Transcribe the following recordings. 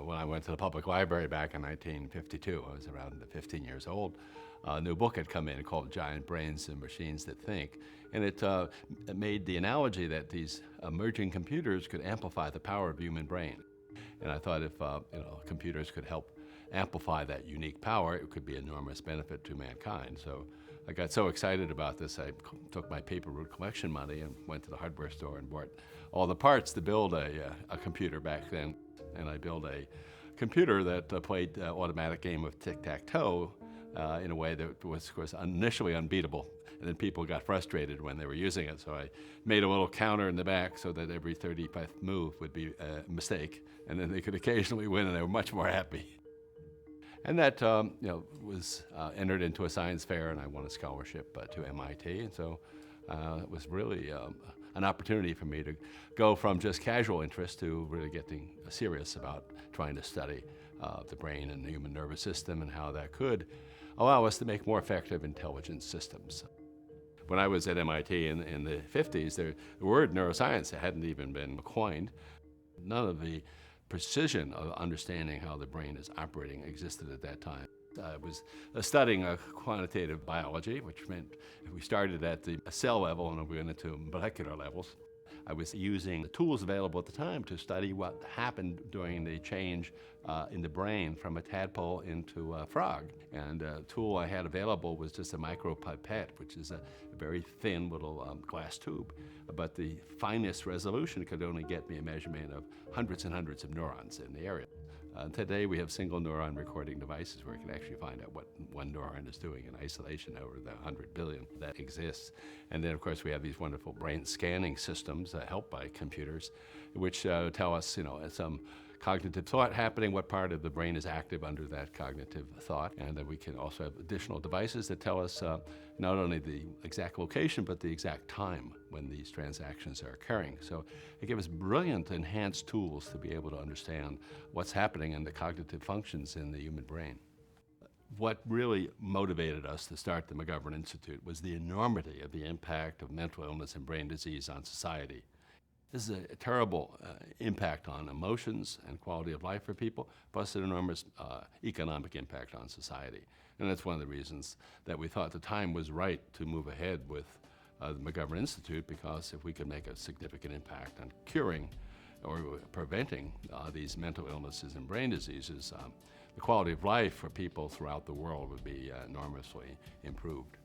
when I went to the public library back in 1952, I was around 15 years old, a new book had come in called Giant Brains and Machines That Think. And it made the analogy that these emerging computers could amplify the power of the human brain. And I thought if computers could help amplify that unique power, it could be an enormous benefit to mankind. So I got so excited about this, I took my paper route collection money and went to the hardware store and bought all the parts to build a computer back then. And I built a computer that played an automatic game of tic-tac-toe in a way that was, of course, initially unbeatable. And then people got frustrated when they were using it. So I made a little counter in the back so that every 35th move would be a mistake. And then they could occasionally win, and they were much more happy. And that was entered into a science fair, and I won a scholarship to MIT. And so it was really an opportunity for me to go from just casual interest to really getting serious about trying to study the brain and the human nervous system and how that could allow us to make more effective intelligence systems. When I was at MIT in the 50s, the word neuroscience hadn't even been coined. None of the precision of understanding how the brain is operating existed at that time. I was studying quantitative biology, which meant we started at the cell level and we went into molecular levels. I was using the tools available at the time to study what happened during the change in the brain from a tadpole into a frog. And the tool I had available was just a micropipette, which is a very thin little glass tube. But the finest resolution could only get me a measurement of hundreds and hundreds of neurons in the area. Today we have single neuron recording devices where you can actually find out what one neuron is doing in isolation over the 100 billion that exists. And then of course we have these wonderful brain scanning systems helped by computers, which tell us, some cognitive thought happening, what part of the brain is active under that cognitive thought. And then we can also have additional devices that tell us not only the exact location, but the exact time when these transactions are occurring. So it gives us brilliant enhanced tools to be able to understand what's happening in the cognitive functions in the human brain. What really motivated us to start the McGovern Institute was the enormity of the impact of mental illness and brain disease on society. This is a terrible impact on emotions and quality of life for people, plus an enormous economic impact on society. And that's one of the reasons that we thought the time was right to move ahead with the McGovern Institute, because if we could make a significant impact on curing or preventing these mental illnesses and brain diseases, the quality of life for people throughout the world would be enormously improved.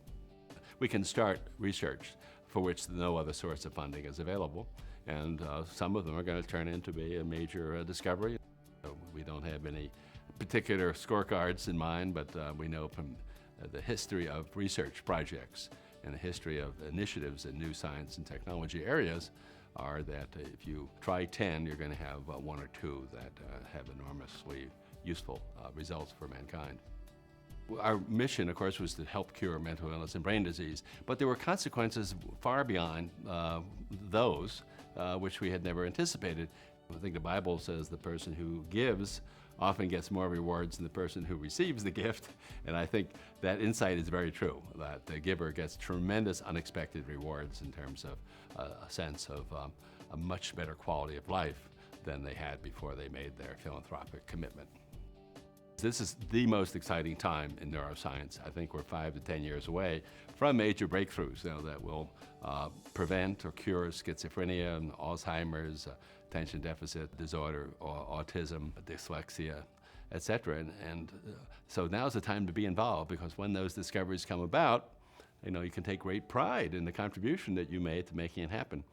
We can start research for which no other source of funding is available. And some of them are going to turn into be a major discovery. We don't have any particular scorecards in mind, but we know from the history of research projects and the history of initiatives in new science and technology areas are that if you try 10, you're going to have one or two that have enormously useful results for mankind. Our mission, of course, was to help cure mental illness and brain disease, but there were consequences far beyond those which we had never anticipated. I think the Bible says the person who gives often gets more rewards than the person who receives the gift, and I think that insight is very true, that the giver gets tremendous unexpected rewards in terms of a sense of a much better quality of life than they had before they made their philanthropic commitment. This is the most exciting time in neuroscience. I think we're 5 to 10 years away from major breakthroughs that will prevent or cure schizophrenia, and Alzheimer's, attention deficit disorder, or autism, dyslexia, etc. So now's the time to be involved, because when those discoveries come about, you can take great pride in the contribution that you made to making it happen.